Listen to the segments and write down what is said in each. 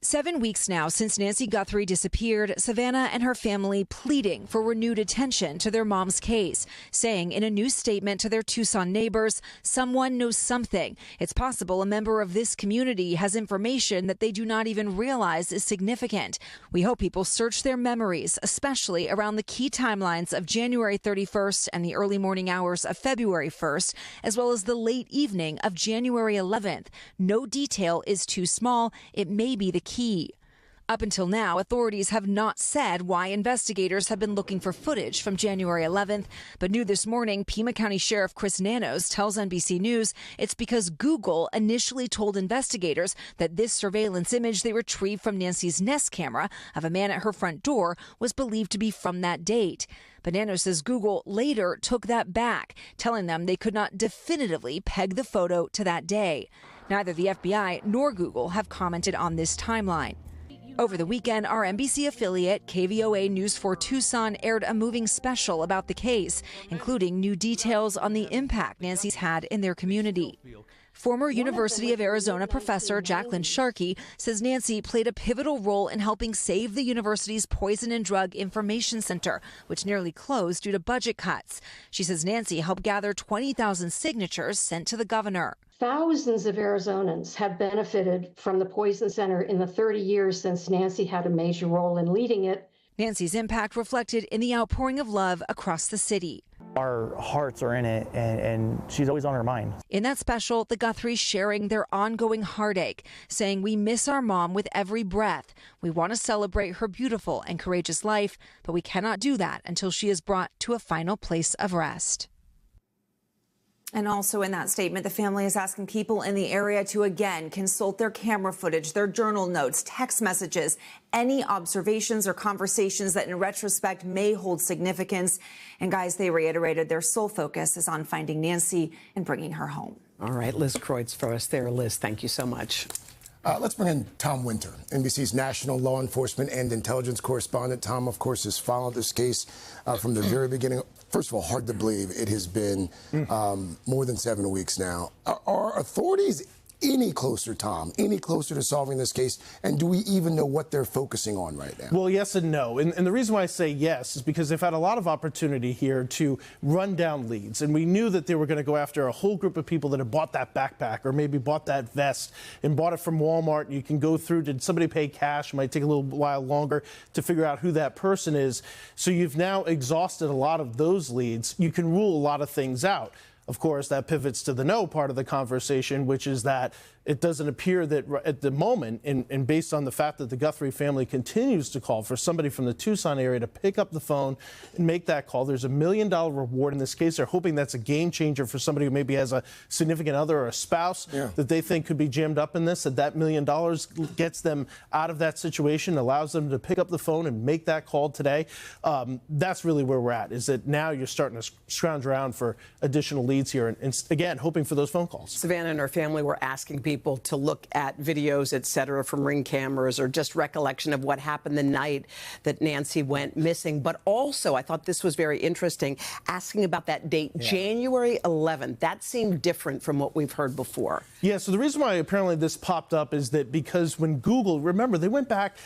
7 weeks now since Nancy Guthrie disappeared, Savannah and her family pleading for renewed attention to their mom's case, saying in a new statement to their Tucson neighbors, someone knows something. It's possible a member of this community has information that they do not even realize is significant. We hope people search their memories, especially around the key timelines of January 31st and the early morning hours of February 1st, as well as the late evening of January 11th. No detail is too small. It may be the key. Up until now, authorities have not said why investigators have been looking for footage from January 11th, but new this morning, Pima County Sheriff Chris Nanos tells NBC News it's because Google initially told investigators that this surveillance image they retrieved from Nancy's Nest camera of a man at her front door was believed to be from that date. But Nanos says Google later took that back, telling them they could not definitively peg the photo to that day. Neither the FBI nor Google have commented on this timeline. Over the weekend, our NBC affiliate, KVOA News 4 Tucson, aired a moving special about the case, including new details on the impact Nancy's had in their community. Former University of Arizona professor Jacqueline Sharkey says Nancy played a pivotal role in helping save the university's Poison and Drug Information Center, which nearly closed due to budget cuts. She says Nancy helped gather 20,000 signatures sent to the governor. Thousands of Arizonans have benefited from the Poison Center in the 30 years since Nancy had a major role in leading it. Nancy's impact reflected in the outpouring of love across the city. Our hearts are in it, and she's always on our mind. In that special, the Guthries sharing their ongoing heartache, saying, "We miss our mom with every breath. We want to celebrate her beautiful and courageous life, but we cannot do that until she is brought to a final place of rest." And also in that statement, the family is asking people in the area to again consult their camera footage, their journal notes, text messages, any observations or conversations that in retrospect may hold significance. And guys, they reiterated their sole focus is on finding Nancy and bringing her home. All right, Liz Kreutz for us there. Liz, thank you so much. Let's bring in Tom Winter, NBC's national law enforcement and intelligence correspondent. Tom, of course, has followed this case from the very beginning. First of all, hard to believe it has been more than 7 weeks now. Are authorities any closer, Tom, any closer to solving this case? And do we even know what they're focusing on right now? Well, yes and no. And the reason why I say yes is because they've had a lot of opportunity here to run down leads. And we knew that they were going to go after a whole group of people that had bought that backpack or maybe bought that vest and bought it from Walmart. You can go through, did somebody pay cash? It might take a little while longer to figure out who that person is. So you've now exhausted a lot of those leads. You can rule a lot of things out. Of course, that pivots to the no part of the conversation, which is that it doesn't appear that at the moment, and based on the fact that the Guthrie family continues to call for somebody from the Tucson area to pick up the phone and make that call, there's $1 million reward in this case. They're hoping that's a game changer for somebody who maybe has a significant other or a spouse that they think could be jammed up in this, that $1 million gets them out of that situation, allows them to pick up the phone and make that call today. That's really where we're at, is that now you're starting to scrounge around for additional leads here and again, hoping for those phone calls. Savannah and her family were asking people to look at videos, et cetera, from Ring cameras or just recollection of what happened the night that Nancy went missing. But also, I thought this was very interesting, asking about that date, January 11th. That seemed different from what we've heard before. Yeah, so the reason why apparently this popped up is that because when Google, remember, they went back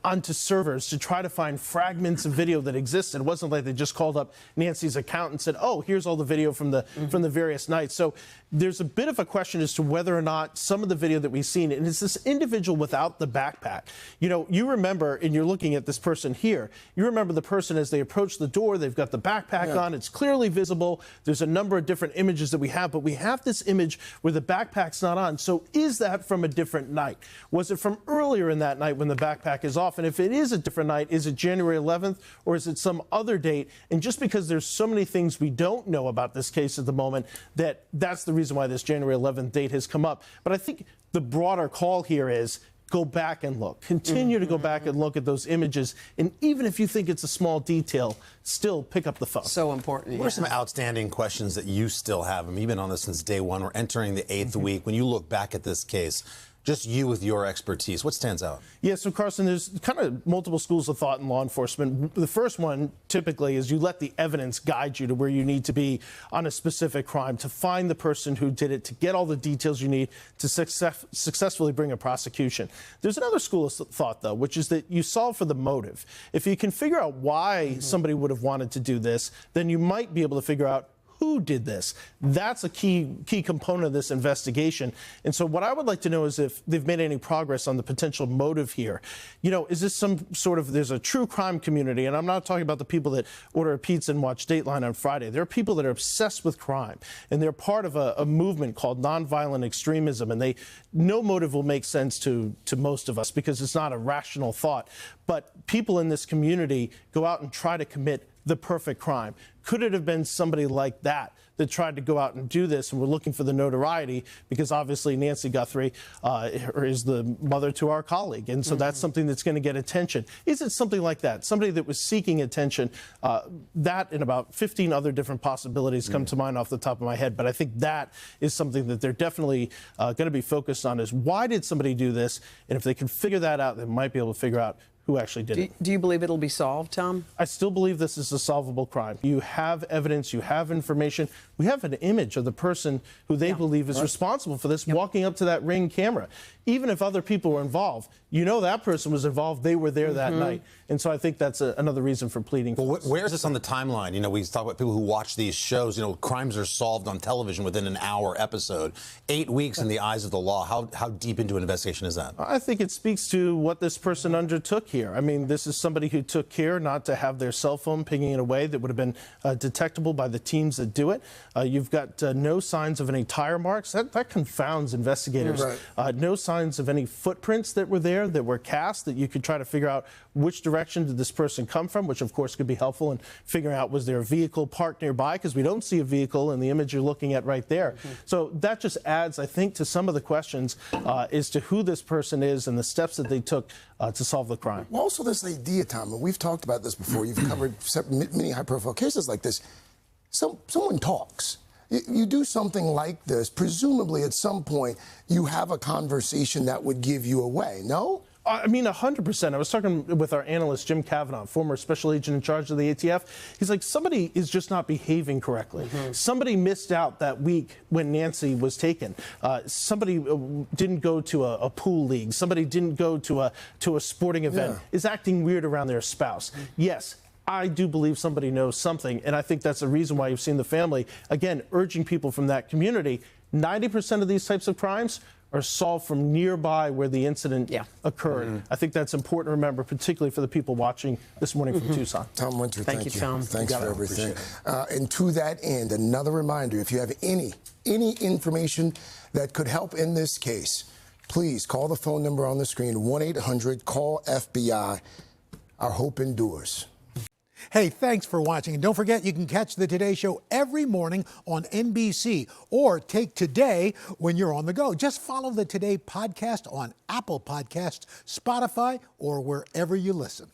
onto servers to try to find fragments of video that existed. It wasn't like they just called up Nancy's account and said, oh, here's all the video from the various nights. So there's a bit of a question as to whether or not some of the video that we've seen, and it's this individual without the backpack. You know, you remember, and you're looking at this person here, you remember the person as they approach the door, they've got the backpack on, it's clearly visible. There's a number of different images that we have, but we have this image where the backpack's not on. So is that from a different night? Was it from earlier in that night when the backpack is off? And if it is a different night, is it January 11th or is it some other date? And just because there's so many things we don't know about this case at the moment, that's the reason why this January 11th date has come up. But I think the broader call here is go back and look. Continue to go back and look at those images. And even if you think it's a small detail, still pick up the phone. So important. What are some outstanding questions that you still have? I mean, you've been on this since day one. We're entering the 8th week. When you look back at this case, Just you with your expertise. What stands out? Yeah, so Carson, there's kind of multiple schools of thought in law enforcement. The first one, typically, is you let the evidence guide you to where you need to be on a specific crime, to find the person who did it, to get all the details you need to successfully bring a prosecution. There's another school of thought, though, which is that you solve for the motive. If you can figure out why somebody would have wanted to do this, then you might be able to figure out who did this. That's a key component of this investigation. And so what I would like to know is if they've made any progress on the potential motive here. You know, is this some sort of, there's a true crime community, and I'm not talking about the people that order a pizza and watch Dateline on Friday. There are people that are obsessed with crime, and they're part of a movement called nonviolent extremism, and no motive will make sense to most of us because it's not a rational thought. But people in this community go out and try to commit the perfect crime. Could it have been somebody like that tried to go out and do this, and we're looking for the notoriety because obviously Nancy Guthrie is the mother to our colleague, and so that's something that's going to get attention. Is it something like that? Somebody that was seeking attention? That and about 15 other different possibilities come to mind off the top of my head, but I think that is something that they're definitely going to be focused on, is why did somebody do this? And if they can figure that out, they might be able to figure out who actually did it. Do you believe it'll be solved, Tom? I still believe this is a solvable crime. You have evidence, you have information. We have an image of the person who they believe is responsible for this walking up to that Ring camera. Even if other people were involved, you know that person was involved. They were there that night. And so I think that's another reason for pleading. Well, where is this on the timeline? You know, we talk about people who watch these shows. You know, crimes are solved on television within an hour episode. 8 weeks in the eyes of the law. How deep into an investigation is that? I think it speaks to what this person undertook here. I mean, this is somebody who took care not to have their cell phone pinging in a way that would have been detectable by the teams that do it. You've got no signs of any tire marks. That confounds investigators. Right. No signs of any footprints that were there, that were cast, that you could try to figure out which direction did this person come from, which of course could be helpful in figuring out was there a vehicle parked nearby, because we don't see a vehicle in the image you're looking at right there. So that just adds, I think, to some of the questions as to who this person is and the steps that they took to solve the crime. Well, also this idea, Tom, and we've talked about this before, you've covered many high-profile cases like this. Someone talks. You do something like this, presumably at some point you have a conversation that would give you away, no? I mean, 100%. I was talking with our analyst, Jim Kavanaugh, former special agent in charge of the ATF. He's like, somebody is just not behaving correctly. Somebody missed out that week when Nancy was taken. Somebody didn't go to a pool league. Somebody didn't go to a sporting event, is acting weird around their spouse. Yes. I do believe somebody knows something, and I think that's the reason why you've seen the family, again, urging people from that community. 90% of these types of crimes are solved from nearby where the incident occurred. I think that's important to remember, particularly for the people watching this morning from Tucson. Tom Winter, thank you. Tom. Thanks for everything. And to that end, another reminder, if you have any information that could help in this case, please call the phone number on the screen, 1-800-CALL-FBI. Our hope endures. Hey, thanks for watching. And don't forget, you can catch the Today Show every morning on NBC or take Today when you're on the go. Just follow the Today podcast on Apple Podcasts, Spotify, or wherever you listen.